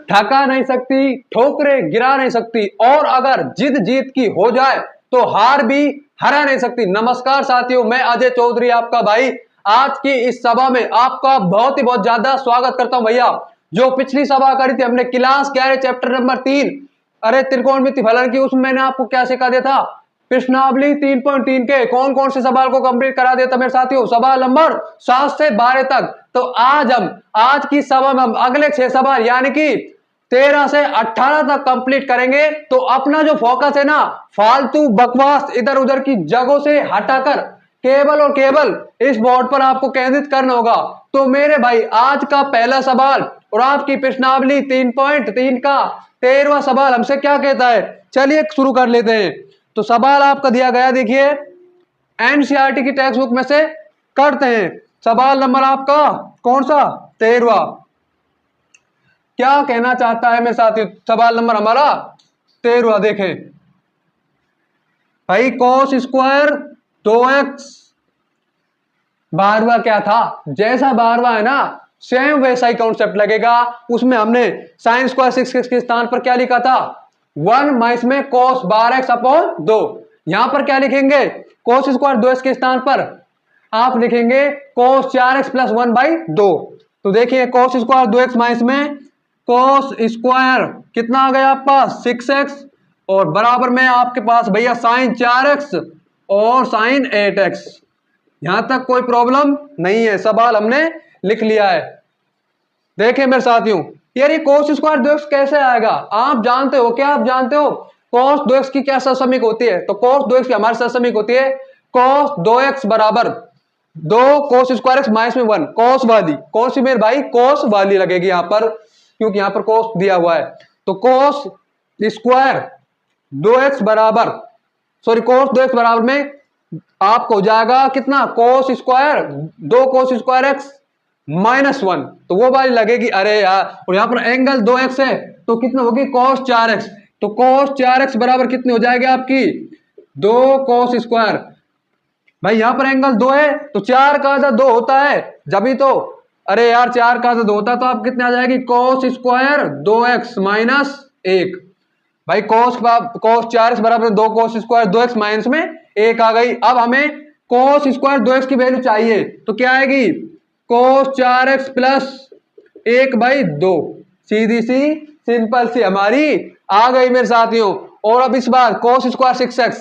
ठका नहीं सकती, ठोकरे गिरा नहीं सकती, और अगर जिद जीत की हो जाए तो हार भी हरा नहीं सकती। नमस्कार साथियों, मैं अजय चौधरी आपका भाई आज की इस सभा में आपका बहुत ज्यादा स्वागत करता हूं। भैया जो पिछली सभा करी थी हमने क्लास क्या है चैप्टर नंबर 3, अरे त्रिकोणमिति फलन की, उसमें मैंने आपको क्या सिखा दिया था, प्रश्नावली 3.3 के कौन कौन से सवाल को कंप्लीट करा दिया था मेरे साथियों, सवाल नंबर 7 से 12 तक। तो आज की सभा में हम अगले 6 सवाल यानी कि 13 से 18 तक कंप्लीट करेंगे। तो अपना जो फोकस है ना, फालतू बकवास इधर उधर की जगहों से हटाकर केवल और केवल इस बोर्ड पर आपको केंद्रित करना होगा। तो मेरे भाई आज का पहला सवाल और आपकी प्रश्नावली 3.3 का 13वां सवाल हमसे क्या कहता है, चलिए शुरू कर लेते हैं। तो सवाल आपका दिया गया, देखिए एनसीईआरटी की टेक्स्ट बुक में से करते हैं। सवाल नंबर आपका कौन सा, 13वां। क्या कहना चाहता है मेरे साथी, सवाल नंबर हमारा 13वां देखें भाई, कॉस स्क्वायर 2x, 12वां क्या था, जैसा 12वां है ना सेम वैसा ही कॉन्सेप्ट लगेगा। उसमें हमने साइन स्क्वायर 6x के स्थान पर क्या लिखा था, 1 माइनस में cos 12x अपॉन 2। यहां पर क्या लिखेंगे, cos स्क्वायर 2x के स्थान पर आप लिखेंगे cos 4x प्लस 1/2। तो देखिए cos स्क्वायर 2x माइनस में cos स्क्वायर कितना आ गया आपके पास 6x, और बराबर में आपके पास भैया साइन 4x और साइन 8x। यहां तक कोई प्रॉब्लम नहीं है, सवाल हमने लिख लिया है। देखिए मेरे साथियों, यार ये cos स्क्वायर 2x कैसे आएगा, आप जानते हो क्या, आप जानते हो cos 2x की क्या ससमिक होती है। तो cos 2x की हमारी ससमिक होती है cos 2x बराबर 2 cos स्क्वायर x माइनस में 1, cos वाली, cos मेरे भाई cos वाली लगेगी यहां पर, क्योंकि यहां पर cos दिया हुआ है। तो cos स्क्वायर 2x बराबर, सॉरी cos 2x बराबर में आपको हो जाएगा कितना, cos square 2 cos square x minus 1, तो वो वाली लगेगी। अरे यार, और यहां पर एंगल 2x है तो कितना होगी cos 4x, तो cos 4x बराबर कितनी हो जाएगी आपकी 2 cos स्क्वायर, भाई यहां पर एंगल 2 है तो 4 का आधा 2 होता है जब ही तो, अरे यार 4 का आधा 2 होता है, तो आप कितने आ जाएगी cos स्क्वायर 2x माइनस 1। भाई cos 4x बराबर 2 cos स्क्वायर 2x माइनस में 1 आ गई। अब हमें cos स्क्वायर 2x की वैल्यू चाहिए, तो क्या आएगी cos 4x प्लस 1/2, सीधी सी सिंपल सी हमारी आ गई मेरे साथियों। और अब इस बार cos स्क्वायर 6x,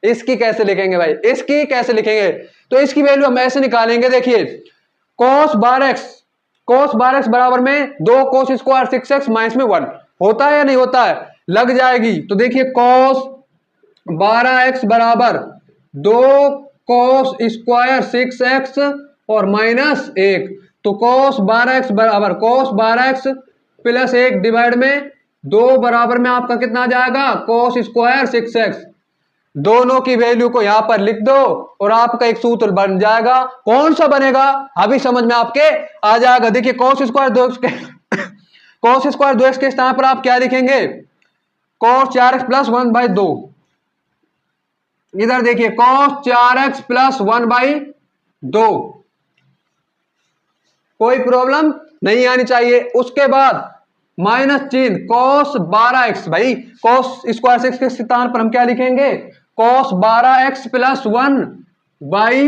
इसकी कैसे लिखेंगे भाई, इसकी कैसे लिखेंगे, तो इसकी वैल्यू हम ऐसे निकालेंगे, देखिए cos 12x बराबर में 2 cos स्क्वायर 6x माइनस में 1 होता है या नहीं होता है, लग जाएगी। तो देखिए cos 12x बराबर 2 cos स्क्वायर 6x और माइनस 1, तो cos 12x बराबर cos 12x प्लस 1 डिवाइड में 2 बराबर में आपका कितना आ जाएगा cos स्क्वायर 6x। दोनों की वैल्यू को यहां पर लिख दो और आपका एक सूत्र बन जाएगा। कौन सा बनेगा अभी समझ में आपके आ जाएगा। देखिए cos स्क्वायर 2x के cos स्क्वायर 2x के स्थान पर आप क्या लिखेंगे, cos 4x प्लस 1/2। इधर देखिए cos 4x प्लस 1/2, कोई प्रॉब्लम नहीं आनी चाहिए। उसके बाद माइनस चिन्ह cos 12x, भाई cos स्क्वायर 6 के स्थान पर हम क्या लिखेंगे cos 12x प्लस 1 बाई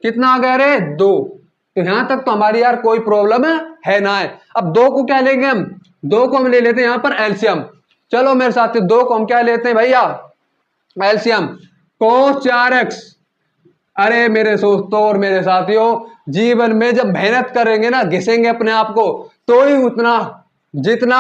कितना आ गया रे 2। तो यहां तक तो हमारी यार कोई प्रॉब्लम है ना है। अब 2 को क्या लेंगे हम, 2 को हम ले लेते हैं यहां पर एलसीएम। चलो मेरे साथ 2 को हम क्या लेते हैं भैया एलसीएम, cos 4x। अरे मेरे दोस्तों और मेरे साथियों, जीवन में जब मेहनत करेंगे ना, घिसेंगे अपने आप को, तो ही उतना, जितना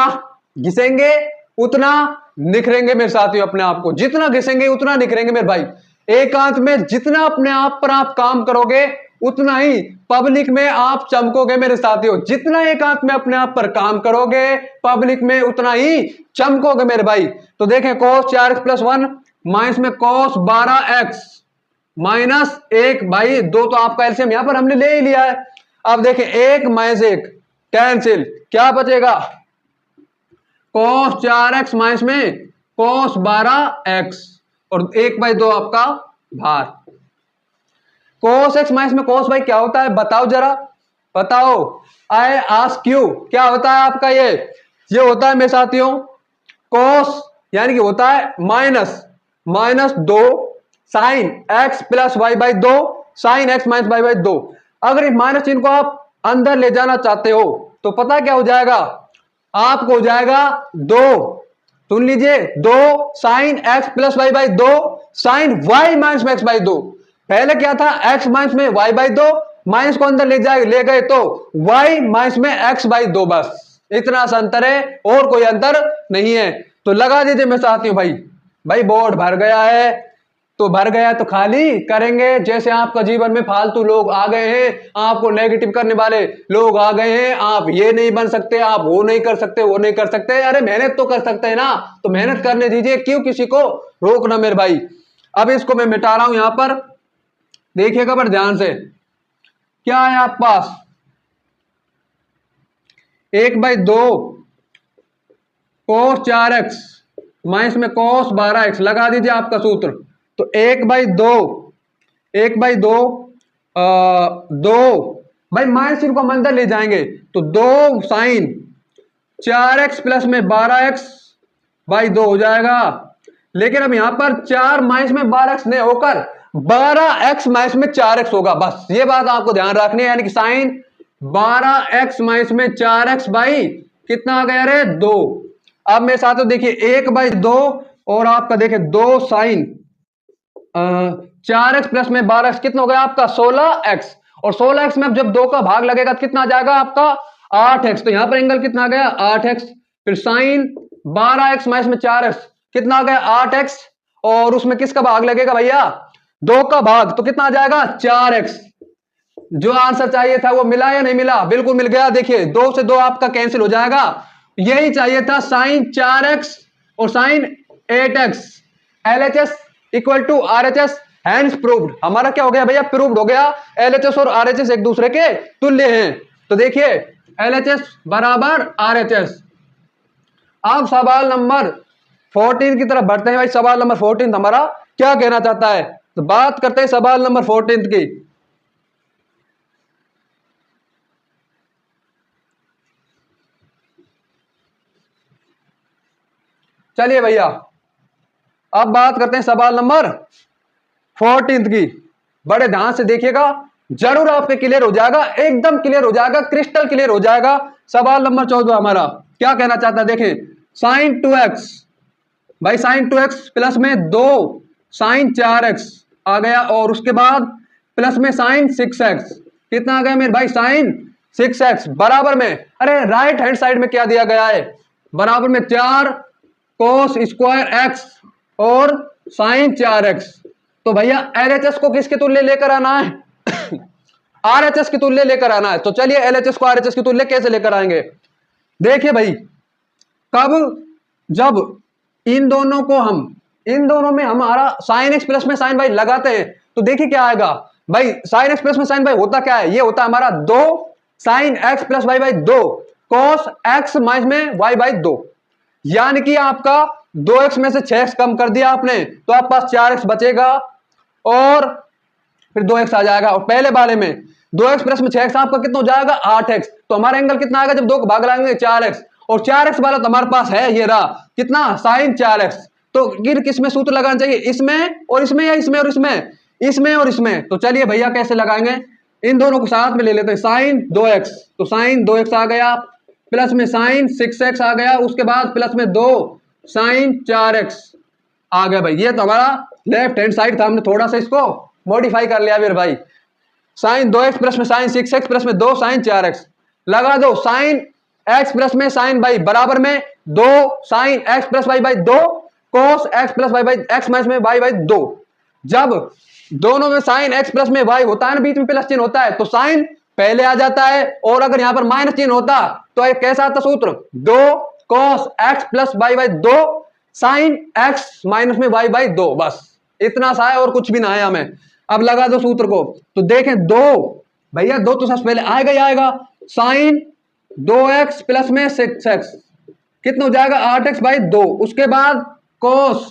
घिसेंगे उतना निखरेंगे मेरे साथियों। अपने आप को जितना घिसेंगे उतना निखरेंगे मेरे भाई। एकांत में जितना अपने आप पर आप काम करोगे उतना ही पब्लिक में आप चमकोगे मेरे साथियों। जितना एकांत में अपने आप पर काम करोगे पब्लिक में उतना ही चमकोगे मेरे भाई। तो देखें cos 4x प्लस 1 माइनस में cos 12x माइनस 1/2, तो आपका एलसीएम यहां पर हमने ले ही लिया है। अब देखें 1 माइनस 1 कैंसिल, क्या बचेगा cos 4x माइनस में cos 12x और 1/2 आपका भार। cos x माइनस में cos y क्या होता है बताओ जरा, बताओ, आई आस्क यू क्या होता है आपका ये ये होता है मेरे साथियों कॉस, यानी कि होता है minus 2 sine x plus y by 2 sine x minus y by 2। अगर इस माइनस चिन्ह को आप अंदर ले जाना चाहते हो तो पता क्या हो जाएगा, आपको हो जाएगा 2, सुन लीजिए, 2 sine x plus y by 2 sine y minus x by 2। पहले क्या था, एक्स माइनस में वाई बाई 2, माइनस को अंदर ले गए तो वाई माइनस में एक्स बाई 2, बस इतना सा अंतर है और कोई अंतर नहीं है। तो लगा दीजिए मैं चाहती हूं भाई बोर्ड भर गया है तो भर गया तो खाली करेंगे। जैसे आपका जीवन में फालतू लोग आ गए हैं, आपको नेगेटिव करने वाले लोग आ गए हैं, आप ये नहीं बन सकते, आप वो नहीं कर सकते, वो नहीं कर सकते, अरे मेहनत तो कर सकते हैं ना, तो मेहनत करने दीजिए, क्यों किसी को रोकना मेरे भाई। अब इसको मैं मिटा रहा हूं यहां पर, देखिएगा पर ध्यान से, क्या है आप पास 1/2 cos 4x माइनस में cos 12x, लगा दीजिए आपका सूत्र। तो 1/2 2 भाई माइनस चिन्ह को हम अंदर ले जाएंगे तो 2 साइन 4x प्लस में 12x बाई 2 हो जाएगा। लेकिन अब यहां पर 4 माइनस में 12x नहीं होकर 12x माइनस में 4x होगा, बस ये बात आपको ध्यान रखनी है। यानी कि साइन 12x माइनस में 4x बाई कितना आ गया रे 2। अब मेरे साथ देखिए 1/2 और आपका देखिए 2 साइन 4x प्लस में 12x कितना हो गया आपका 16x, और 16x में जब 2 का भाग लगेगा तो कितना आ जाएगा आपका 8x। तो यहां पर एंगल कितना आ गया 8x, फिर साइन 12x माइनस में 4x कितना आ गया 8x, और उसमें किसका भाग लगेगा भैया 2 का भाग, तो कितना आ जाएगा 4x। जो आंसर चाहिए था वो मिला या नहीं मिला, बिल्कुल मिल गया। देखिए 2 से 2 आपका कैंसिल हो जाएगा, यही चाहिए था साइन 4x और sine 8x, LHS equal to RHS, hence proved. हमारा क्या हो गया भैया, प्रूव्ड हो गया, LHS और RHS एक दूसरे के तुल्य हैं। तो देखिए LHS बराबर RHS। अब सवाल नंबर 14 की तरफ बढ़ते हैं भाई। सवाल नंबर 14 हमारा क्या कहना चाहता है, तो बात करते हैं सवाल नंबर 14 की। चलिए भैया अब बात करते हैं सवाल नंबर 14 की। बड़े ध्यान से देखिएगा, जरूर आपके क्लियर हो जाएगा, एकदम क्लियर हो जाएगा, क्रिस्टल क्लियर हो जाएगा। सवाल नंबर 14 हमारा क्या कहना चाहता है, देखें साइन 2x भाई साइन 2x प्लस में 2 साइन 4x आ गया, और उसके बाद प्लस में साइन 6x कितना आ गया मेरे भाई साइन 6x, बराबर में अरे राइट हैंड साइड में क्या दिया गया है, बराबर में 4 कोस स्क्वायर x और साइन 4x। तो भैया LHS को किसके तुल्य लेकर आना है RHS की तुल्य लेकर आना है। तो चलिए LHS को RHS की तुल्य कैसे लेकर आएंगे, देखिए भाई कब, जब इन दोनों में हमारा साइन एक्स प्लस में साइन वाई लगाते हैं तो देखिए क्या आएगा भाई, साइन एक्स प्लस में साइन वाई होता क्या है, ये होता है हमारा 2 sine x plus y by 2 cos x minus में वाई बाई 2, यानी कि आपका 2x में से 6x कम कर दिया आपने तो आपके पास 4x बचेगा और फिर 2x आ जाएगा, और पहले वाले में 2x प्लस में 6x आपका कितना हो जाएगा 8x। तो हमारा एंगल कितना आएगा जब 2 को भाग लगाएंगे 4x, और 4x वाला तो हमारे पास है, ये रहा कितना साइन 4x। तो फिर किसमें सूत्र लगाना चाहिए, इसमें और इसमें, या इसमें और इसमें, इसमें और इसमें। तो चलिए भैया कैसे लगाएंगे, इन दोनों को साथ में ले लेते हैं, साइन 2x तो साइन 2x आ गया, प्लस में साइन 6x आ गया, उसके बाद प्लस में 2 साइन 4x आ गया भाई। ये तो हमारा लेफ्ट हैंड साइड था, हमने थोड़ा सा इसको मॉडिफाई कर लिया फिर भाई, साइन 2x प्लस में साइन 6x प्लस में 2 साइन 4x लगा दो, साइन x प्लस में साइन बाई बराबर में 2 sine x plus y by 2 cos x plus y by x minus में वाई बाई 2। जब दोनों में साइन x प्लस में y होता है ना, बीच में प्लस चिन्ह होता है तो साइन पहले आ जाता है, और अगर यहां पर माइनस चिन्ह होता तो एक कैसा आता सूत्र 2 cos x plus y by 2 sine x minus में वाई बाई 2, बस इतना सा है और कुछ भी ना है हमें। अब लगा दो सूत्र को, तो देखें 2 भैया 2 तो सबसे पहले आएगा ही आएगा, साइन 2x प्लस में 6x कितना हो जाएगा 8x बाई 2, उसके बाद cos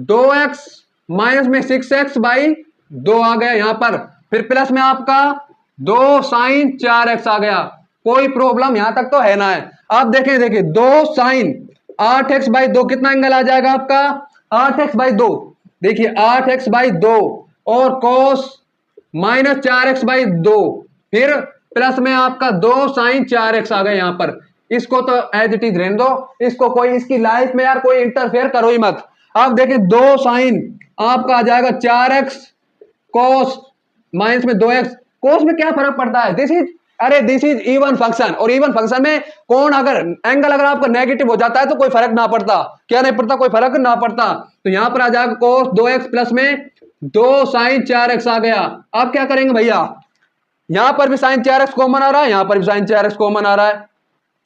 2x माइनस में 6x बाई 2 आ गया यहां पर, फिर प्लस में आपका 2 साइन 4x आ गया, कोई प्रॉब्लम यहां तक तो है ना है। आप देखें, देखिए 2 साइन 8x/2 कितना एंगल आ जाएगा आपका 8x/2। देखिए 8x/2 और कोस -4x/2, फिर प्लस में आपका 2 साइन 4x आ गए यहां पर। इसको तो एज इट इज रहने दो, इसको कोई इसकी लाइफ में यार कोई इंटरफेयर करो ही मत। आप देखिए 2 साइन आपका आ जाएगा 4x कोस माइनस में 2x। कोस में क्या फर्क पड़ता है, दिस इज इवन फंक्शन, और इवन फंक्शन में कौन अगर एंगल अगर आपका नेगेटिव हो जाता है तो कोई फर्क ना पड़ता, क्या नहीं पड़ता, कोई फर्क ना पड़ता। तो यहां पर आ जाएगा कोस 2x प्लस में 2 साइन 4x आ गया। अब क्या करेंगे भैया, यहां पर भी साइन 4x कॉमन आ रहा है, यहां पर भी साइन 4x कॉमन आ रहा है।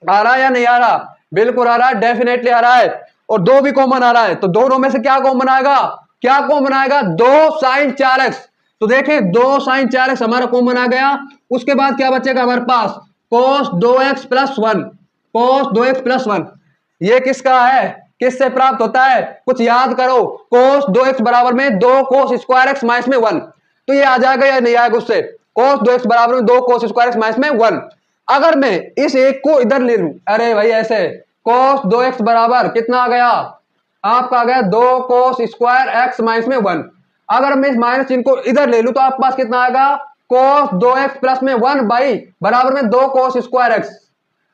आ रहा है या नहीं आ रहा, बिल्कुल आ रहा है, डेफिनेटली आ रहा है। और 2 भी कॉमन आ रहा है, तो दोनों में से क्या कॉमन आएगा, क्या कॉमन आएगा 2 साइन 4x। तो देखें 2 साइन 4x हमारा कॉमन आ गया। उसके बाद क्या बचेगा हमारे पास cos 2x plus 1, cos 2x plus 1। ये किसका है, किससे प्राप्त होता है, कुछ याद करो। cos 2x बराबर में 2 cos स्क्वायर x माइनस में 1, तो ये आ जाएगा या नहीं आएगा उससे। cos 2x बराबर में 2 cos स्क्वायर x माइनस में 1। अगर मैं इस एक को इधर ले लूं, अरे भाई ऐसे cos 2x बराबर कितना आ गया आपका, आ गया 2 cos स्क्वायर x माइनस में 1। अगर मैं इस माइनस चिन्ह को इधर ले लूं तो आपके पास कितना आएगा cos 2x प्लस में 1 बाई बराबर में 2 cos स्क्वायर x।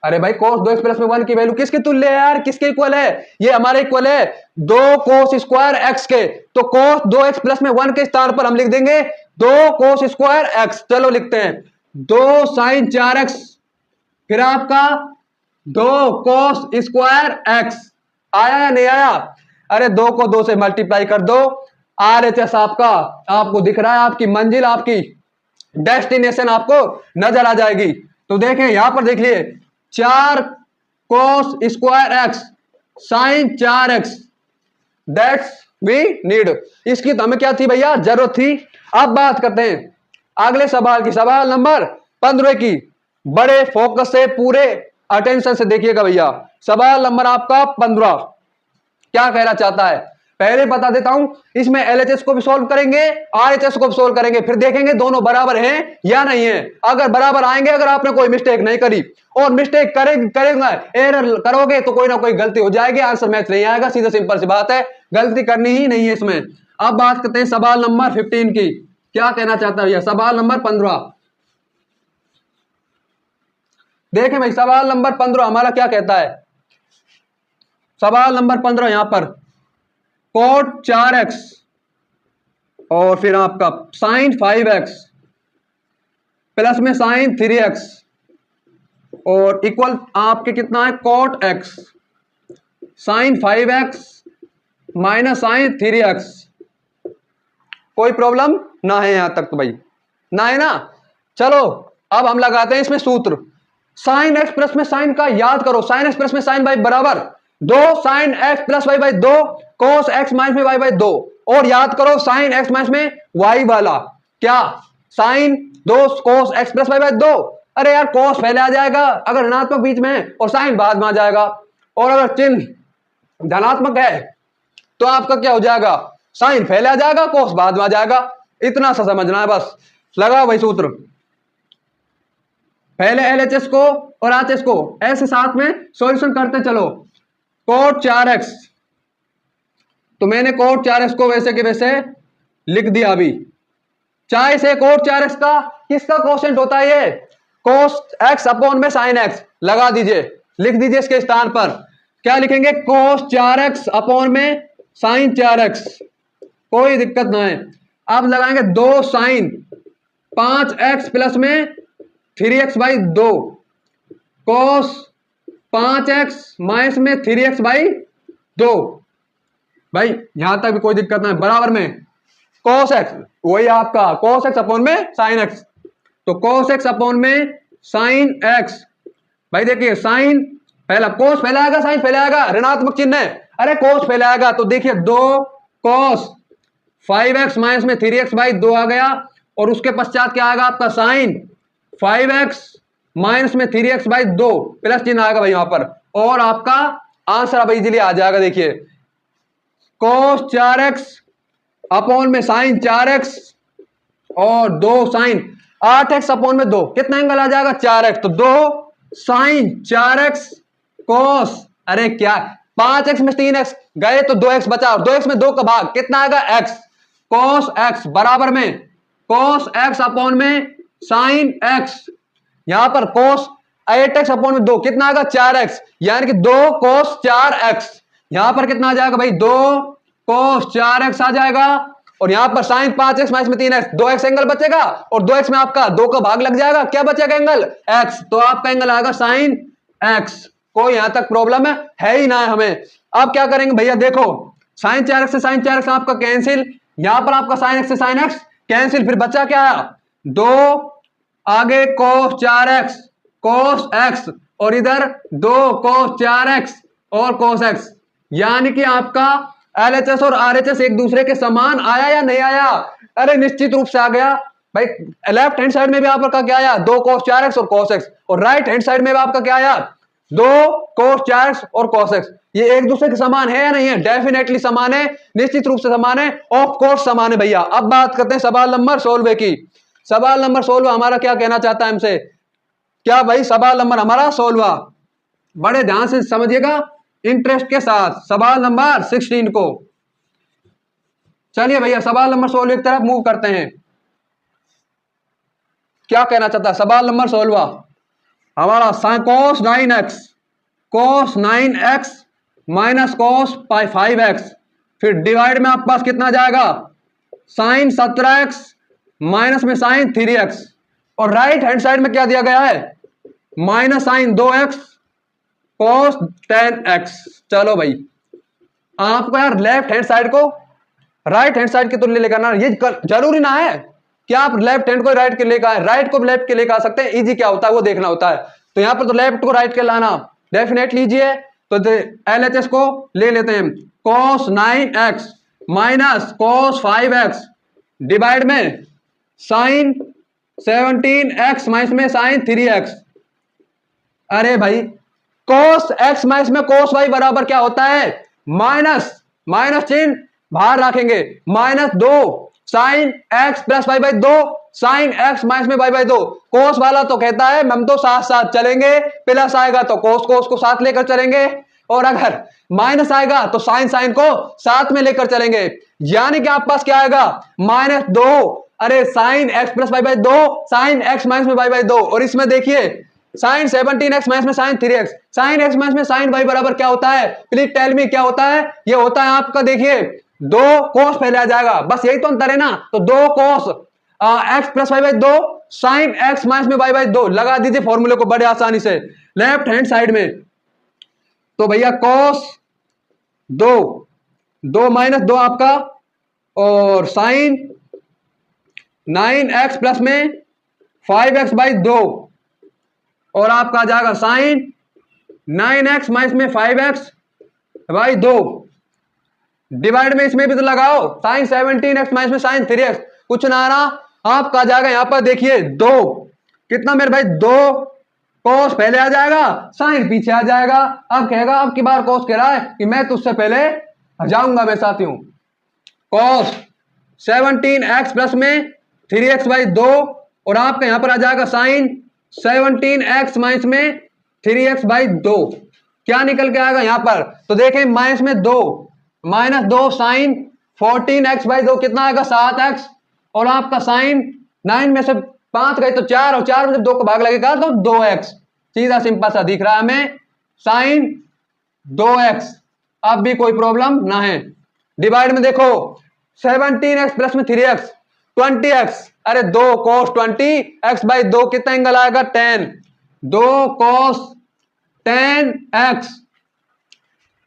अरे भाई cos 2x प्लस में 1 की वैल्यू किसके तुल्य है यार, किसके इक्वल है, ये हमारे इक्वल है 2 cos स्क्वायर x के। तो cos 2x प्लस में 1 के स्थान पर हम लिख देंगे 2 cos स्क्वायर x। चलो लिखते हैं 2 साइन 4x, फिर आपका 2 cos स्क्वायर x। आया या नहीं आया, अरे 2 को 2 से मल्टीप्लाई कर दो, RHS आपका आपको दिख रहा है, आपकी मंजिल, आपकी डेस्टिनेशन आपको नजर आ जाएगी। तो देखें यहां पर देख लिए 4 cos square x sine 4x, that's we need. इसकी तो हमें क्या थी भैया, जरूरत थी। अब बात करते हैं अगले सवाल की, सवाल नंबर 15 की। बड़े फोकस से पूरे अटेंशन से देखिएगा भैया। सवाल नंबर आपका 15 क्या कहना चाहता है, पहले बता देता हूं। इसमें LHS को भी सॉल्व करेंगे, RHS को भी सॉल्व करेंगे, फिर देखेंगे दोनों बराबर हैं या नहीं है। अगर बराबर आएंगे, अगर आपने कोई मिस्टेक नहीं करी, और मिस्टेक करेगा एरर करोगे तो कोई ना कोई गलती हो जाएगी, आंसर मैच नहीं आएगा। सीधा सिंपल सी बात है, गलती करनी ही नहीं है इसमें। अब बात करते हैं सवाल नंबर 15 की। क्या कहना चाहता है भैया, सवाल नंबर 15 देखें भाई। सवाल नंबर 15 हमारा क्या कहता है, सवाल नंबर 15 यहां पर cot 4x और फिर आपका साइन 5x प्लस में साइन 3x और इक्वल आपके कितना है cot x sine 5x minus sine 3x। कोई प्रॉब्लम ना है यहां तक तो भाई, ना है ना। चलो अब हम लगाते हैं इसमें सूत्र। साइन x प्लस में साइन का याद करो, साइन x प्लस में साइन y बराबर 2 sine x plus y by 2 cos x minus में y बाई 2। और याद करो साइन x माइनस में y वाला क्या, sine 2 cos x plus y by 2। अरे यार cos पहले आ जाएगा अगर ऋणात्मक बीच में है, और साइन बाद में आ जाएगा। और अगर चिन्ह धनात्मक है तो आपका क्या हो जाएगा, साइन पहले आ जाएगा, cos बाद में आ जाएगा। इतना सा समझना है बस। लगाओ भाई सूत्र, पहले LHS को और RHS को ऐसे साथ में सॉल्यूशन करते चलो। cot 4x, तो मैंने cot 4x को वैसे के वैसे लिख दिया। अभी चाहे से cot 4x का किसका कोशेंट होता है, ये cos x अपॉन में साइन x लगा दीजिए, लिख दीजिए इसके स्थान पर। क्या लिखेंगे, cos 4x अपॉन में साइन 4x, कोई दिक्कत ना है। अब लगाएंगे 2 साइन 5x प्लस में 3x by 2 cos 5x minus में 3x बाई 2। भाई यहां तक भी कोई दिक्कत ना है, बराबर में cos x वही आपका cos x अपॉन में साइन x। तो cos x अपॉन में साइन x, भाई देखिए साइन पहला cos पहले आएगा, साइन पहले आएगा, ऋणात्मक चिन्ह है, अरे cos पहले आएगा। तो देखिए 2 cos 5x माइनस में 3x बाई 2 आ गया, और उसके पश्चात क्या आएगा आपका साइन 5x माइनस में 3x बाई 2 प्लस चिन्ह आएगा भाई यहां पर, और आपका आंसर अब इजीली आ जाएगा। देखिए cos 4x अपॉन में साइन 4x और 2 साइन 8x अपॉन में 2 कितना एंगल आ जाएगा 4x। तो 2 साइन 4x कोस, अरे क्या 5x में 3x गए तो 2x बचा, और 2x में 2 का भाग कितना आएगा x, कोस x बराबर में कोस x अपॉन में साइन x, यहां पर कोस 8x अपॉन में 2 कितना आएगा 4x, यानी कि 2 कोस 4x, यहां पर कितना आ जाएगा भाई 2 कोस 4x आ जाएगा, और यहां पर साइन 5x माइनस में 3x 2x एंगल बचेगा, और 2x में आपका 2 का भाग लग जाएगा, क्या बचेगा एंगल x, तो आपका एंगल आएगा साइन x। कोई यहां तक प्रॉब्लम है ही ना है हमें। अब क्या करेंगे भैया, देखो साइन 4x से साइन 4x आपका कैंसिल, यहां पर आपका साइन x से साइन x कैंसिल, फिर बचा क्या 2 आगे कोस 4x कोस x, और इधर 2 कोस 4x और कोस x, यानी कि आपका LHS और RHS एक दूसरे के समान आया या नहीं आया, अरे निश्चित रूप से आ गया भाई। लेफ्ट हैंड साइड में भी आपका क्या आया 2 कोस 4x और कोस x, और राइट हैंड साइड में भी आपका क्या आया 2 कोस 4x और कोस x, ये एक दूसरे के समान है या नहीं है, डेफिनेटली समान है, निश्चित रूप से समान है, ऑफ कोर्स समान है भैया। अब बात करते हैं सवाल नंबर 16 की। सवाल नंबर 16 हमारा क्या कहना चाहता है हमसे, क्या भाई सवाल नंबर हमारा 16, बड़े ध्यान से समझिएगा इंटरेस्ट के साथ, सवाल नंबर 16 को। चलिए भैया सवाल नंबर 16 की तरफ मूव करते हैं। क्या कहना चाहता है सवाल नंबर 16 हमारा, कोस 9x माइनस कोस 5x, फिर डिवाइड में आपके पास कितना जाएगा साइन 17x माइनस में साइन 3x, और राइट हैंड साइड में क्या दिया गया है माइनस साइन 2x कोस 10x। चलो भाई आपको यार लेफ्ट हैंड साइड को राइट हैंड साइड की तुलना लेकर आना, ये जरूरी ना है कि आप लेफ्ट हैंड को राइट के लेकर आए, राइट को लेफ्ट के लेकर आ सकते हैं, इजी क्या होता है वो देखना होता है। तो यहां पर तो लेफ्ट को राइट के लाना डेफिनेटली इजी है, तो LHS को ले लेते हैं, कोस 9x minus cos 5x divide में साइन 17x माइनस में साइन 3x। अरे भाई कोस x माइनस में कोस y बराबर क्या होता है माइनस, माइनस चिन्ह बाहर रखेंगे, minus 2 sine x plus y by 2 sine x minus में y बाई 2, कोस वाला तो कहता है हम तो साथ साथ चलेंगे, प्लस आएगा तो कोस को साथ लेकर चलेंगे, और अगर माइनस आएगा तो साइन साइन को साथ में लेकर चलेंगे, यानी कि आपके पास क्या आएगा माइनस 2, अरे sine x plus y by 2 sine x minus में y बाई 2, और इसमें देखिए साइन 17x माइनस में sine 3x, sine x minus में साइन y बराबर क्या होता है, प्लीज टेल मी क्या होता है, ये होता है आपका देखिए 2 कोस पहले आ जाएगा, बस यही तो अंतर है ना, तो 2 cos x plus y by 2 sine x minus में y बाई 2 लगा दीजिए फॉर्मूले को बड़े आसानी से लेफ्ट हैंड साइड में। तो भैया कोस 2 माइनस 2 आपका, और साइन 9x प्लस में 5x बाई 2, और आपका आ जाएगा साइन 9x माइनस में 5x बाई 2 डिवाइड में इसमें भी तो लगाओ साइन 17x माइनस में साइन 3x, कुछ ना आ रहा आपका आ जाएगा यहां पर देखिए 2 कितना मेरे भाई 2 कोस पहले आ जाएगा साइन पीछे आ जाएगा। अब कहेगा अब की बार कोस कह रहा है कि मैं तुझसे पहले जाऊंगा मैं साथियों, कोस 17x प्लस में 3x बाई 2, और आपका यहां पर आ जाएगा साइन 17x माइनस में 3x बाई 2, क्या निकल के आएगा यहां पर, तो देखें माइनस में 2 माइनस 2 साइन 14x बाई 2 कितना आएगा 7x, और आपका साइन 9 में से 5 गए तो 4, और 4 में से 2 का भाग लगेगा तो 2x, सीधा सिंपल सा दिख रहा है हमें साइन 2x। अब भी कोई प्रॉब्लम ना है। डिवाइड में देखो 17x प्लस में 3x 20x, अरे 2 कोस 20x बाई 2 कितना एंगल आएगा 10, 2 कोस 10x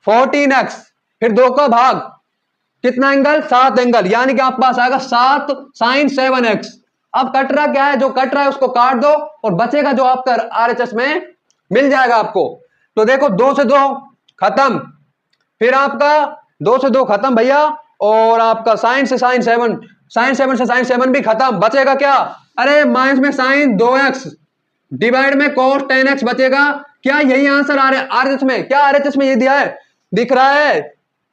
14x, फिर 2 का भाग कितना एंगल 7 एंगल, यानी कि आपके पास आएगा 7 साइन 7x। अब कट रहा क्या है, जो कट रहा है उसको काट दो और बचेगा जो आपका RHS में मिल जाएगा आपको। तो देखो 2 से 2 खत्म, फिर आपका 2 से 2 खत्म भैया, और आपका साइन से साइन 7, साइन 7 से साइन 7 भी खत्म, बचेगा क्या, अरे माइनस में साइन 2x डिवाइड में कोस 10x बचेगा। क्या यही आंसर RHS में, क्या RHS में ये दिया है दिख रहा है,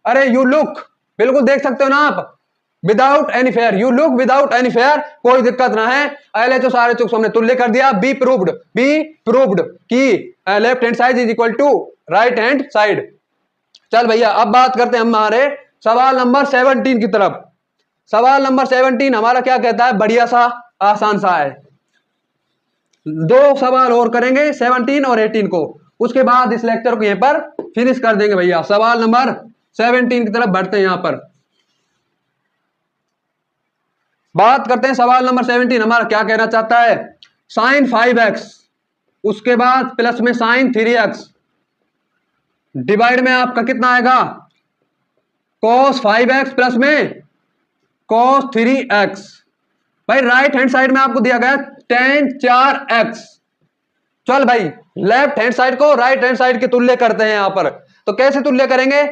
अरे यू लुक बिल्कुल देख सकते हो ना आप, without any fair, you look without any fair, कोई दिक्कत ना है। LHO RHO को हमने तुल्य कर दिया। बी प्रूव्ड कि left hand side is equal to right hand side. चल भैया अब बात करते हैं हमारे सवाल नंबर 17 की तरफ। सवाल नंबर 17 हमारा क्या कहता है, बढ़िया सा आसान सा है। दो सवाल और करेंगे 17 और 18 को, उसके बाद इस लेक्चर को यहीं पर फिनिश कर देंगे भैया। सवाल नंबर 17 की तरफ बढ़ते हैं। यहां पर बात करते हैं सवाल नंबर 17 हमारा क्या कहना चाहता है, साइन 5x उसके बाद प्लस में साइन 3x डिवाइड में आपका कितना आएगा, cos 5x प्लस में cos 3x। भाई राइट हैंड साइड में आपको दिया गया tan 4x। चल भाई लेफ्ट हैंड साइड को राइट हैंड साइड के तुल्य करते हैं यहां पर। तो कैसे तुल्य करेंगे,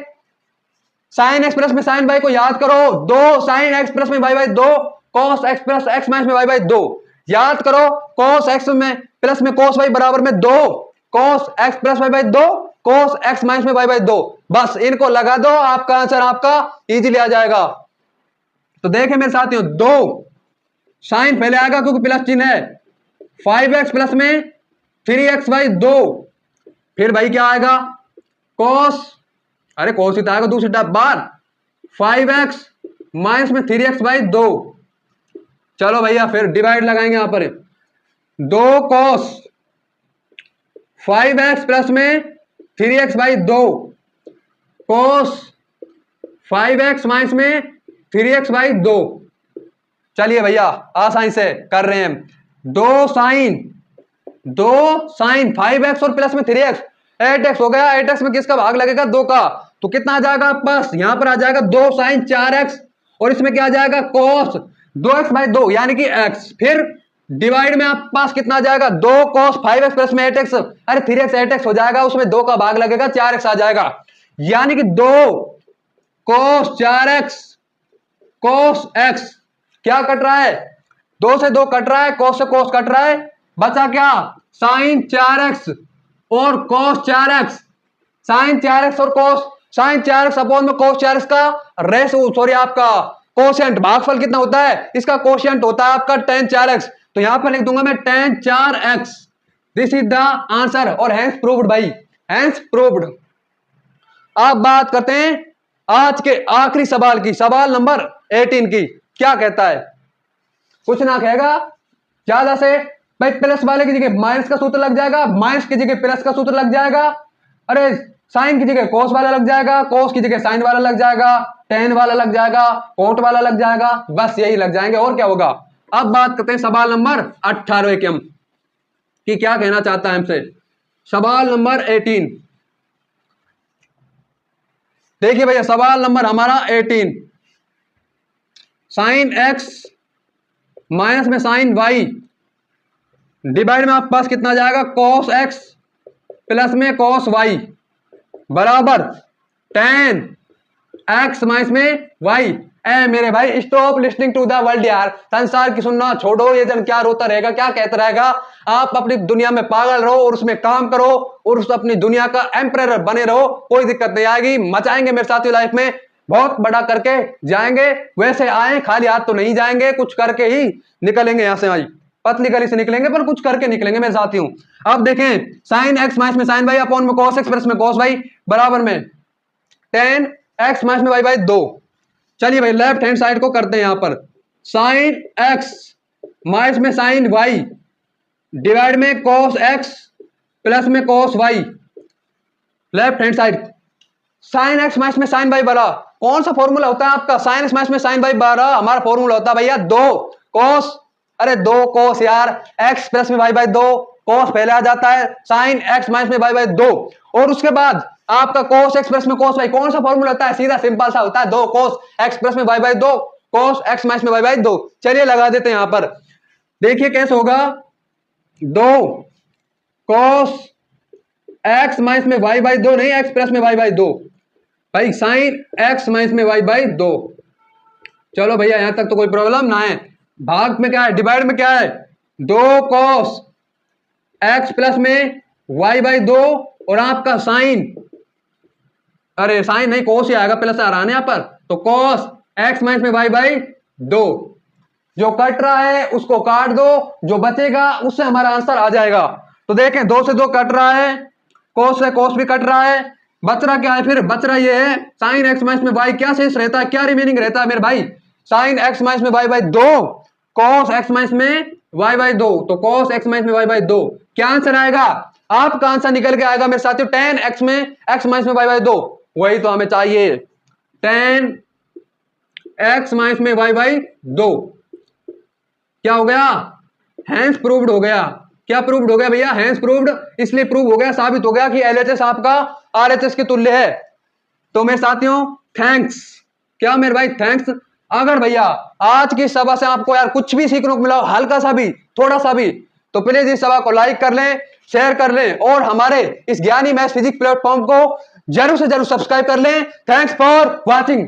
साइन x प्लस में साइन y को याद करो, 2 साइन x प्लस में y by 2 cos x plus x minus में y बाई 2। याद करो cos x में प्लस में cos y बराबर में 2 cos x plus y by 2 cos x minus में y बाई 2। बस इनको लगा दो, आपका आंसर आपका इजीली आ जाएगा। तो देखें मेरे साथियों, 2 साइन पहले आएगा क्योंकि प्लस चिन्ह है, 5x प्लस में 3x बाई 2, फिर भाई क्या आएगा cos, अरे cos ही तो आएगा दूसरी बार, 5x माइनस में 3x बाई 2। चलो भैया फिर डिवाइड लगाएंगे यहां पर, 2 cos 5x प्लस में 3x by 2 cos 5x minus में 3x बाई 2। चलिए भैया आसानी से कर रहे हैं, 2 साइन 5x और प्लस में 3x 8x हो गया। 8x में किसका भाग लगेगा, 2 का, तो कितना आ जाएगा आपके पास, यहां पर आ जाएगा 2 साइन 4x और इसमें क्या आ जाएगा cos 2x बाई 2 यानी कि x। फिर डिवाइड में आपके पास कितना आ जाएगा, 2 cos 5x प्लस में 8x, अरे 3x 8x हो जाएगा, उसमें 2 का भाग लगेगा 4x आ जाएगा, यानी कि 2 cos 4x cos x क्या कट रहा है, 2 से 2 कट रहा है, cos से cos कट रहा है, बचा क्या साइन 4x और cos 4x, साइन 4x और cos, साइन 4x अपॉन में cos 4x का रेशो, सॉरी आपका कोशिएंट, भागफल कितना होता है, इसका कोशिएंट होता है आपका tan 4x। तो यहां पर लिख दूंगा मैं tan 4x, this is the answer और हैंस प्रूव्ड भाई, हैंस प्रूव्ड। अब बात करते हैं आज के आखिरी सवाल की, सवाल नंबर 18 की। क्या कहता है, कुछ ना कहेगा ज्यादा से, भाई प्लस वाले की जगह माइनस का सूत्र लग जाएगा, माइनस की जगह प्लस का सूत्र लग जाएगा, अरे साइन की जगह कोस वाला लग जाएगा, कोस की जगह साइन वाला लग जाएगा, टेन वाला लग जाएगा, कोट वाला लग जाएगा, बस यही लग जाएंगे और क्या होगा। अब बात करते हैं सवाल नंबर 18 के हम कि क्या कहना चाहता है हमसे। सवाल नंबर 18 देखिए भैया, सवाल नंबर हमारा 18, साइन x माइनस में साइन y डिवाइड में आपके पास कितना जाएगा, cos x प्लस में cos y बराबर tan x माइनस में y। ए मेरे भाई stop listening to the world यार, संसार की सुनना छोड़ो, ये जन क्या रोता रहेगा, क्या कहता रहेगा। आप अपनी दुनिया में पागल रहो और उसमें काम करो और उस अपनी दुनिया का एम्परर बने रहो, कोई दिक्कत नहीं आएगी। मचाएंगे मेरे साथियों लाइफ में, बहुत बड़ा करके जाएंगे, वैसे आए खाली हाथ तो नहीं जाएंगे, कुछ करके ही निकलेंगे यहां से, भाई पतली गली से निकलेंगे पर कुछ करके निकलेंगे मेरे साथियों। अब देखें, साइन एक्स माइनस में साइन वाई अपॉन में कॉस एक्स प्लस में कॉस वाई बराबर में टेन एक्स माइनस में वाई बाई 2। चलिए भाई लेफ्ट हैंड साइड को करते हैं यहां पर, साइन एक्स माइनस में साइन वाई डिवाइड में कॉस एक्स प्लस में cos y, left hand side sine x minus में साइन वाई बरा, कौन सा फॉर्मूला होता है आपका, साइन एक्स माइनस में साइन वाई बरा, हमारा फॉर्मूला होता है भैया 2 कॉस, अरे 2 कॉस यार, एक्स प्लस में वाई बाई 2, कॉस पहले आ जाता है, साइन एक्स माइनस में वाई बाई 2 और उसके बाद आपका कॉस एक्स प्लस में कॉस वाई, कौन सा फॉर्मूला होता है, सीधा सिंपल सा होता है 2 कॉस एक्स प्लस में y by 2 cos x minus में वाई बाई 2। चलिए लगा देते हैं यहां पर, देखिए कैसे होगा, 2 कॉस एक्स माइनस में वाई बाई 2 नहीं, एक्स प्लस में वाई बाई 2 भाई, साइन एक्स माइनस में वाई बाई 2। चलो भैया यहां तक तो कोई प्रॉब्लम ना है। भाग में क्या है, डिवाइड में क्या है, 2 कॉस एक्स प्लस में वाई बाई 2 और आपका साइन, अरे साइन नहीं कोस ही आएगा, प्लस आ रहा है यहां पर, तो कॉस एक्स माइनस में वाई बाई 2। जो कट रहा है उसको काट दो, जो बचेगा उससे हमारा आंसर आ जाएगा। तो देखें 2 से 2 कट रहा है, कोस से कोस भी कट रहा है, बच रहा क्या है फिर? बच रहा ये है साइन एक्स माइनस में वाई। क्या शेष रहता है, क्या रिमेनिंग रहता है मेरे भाई? साइन एक्स माइनस में y by 2 cos x minus में वाई बाई 2। तो कॉस एक्स माइनस में वाई बाई 2। क्या आंसर आएगा? आपका आंसर निकल के आएगा मेरे साथियों tan एक्स में एक्स माइनस में वाई बाई 2। वही तो हमें चाहिए, tan एक्स माइनस में वाई बाई 2। क्या हो गया? हैंस प्रूव्ड हो गया। क्या प्रूव्ड हो गया भैया? Hence proved. इसलिए प्रूव हो गया, साबित हो गया कि एलएचएस आपका आरएचएस के तुल्य है। तो मेरे साथियों थैंक्स। क्या मेरे भाई? थैंक्स। अगर भैया आज की सभा से आपको यार कुछ भी सीखने को मिला, हल्का सा भी, थोड़ा सा भी, तो प्लीज इस सभा को लाइक कर लें, शेयर कर लें और हमारे इस ज्ञानी मैथ्स फिजिक्स प्लेटफॉर्म को जरूर से जरूर सब्सक्राइब कर लें। Thanks for watching.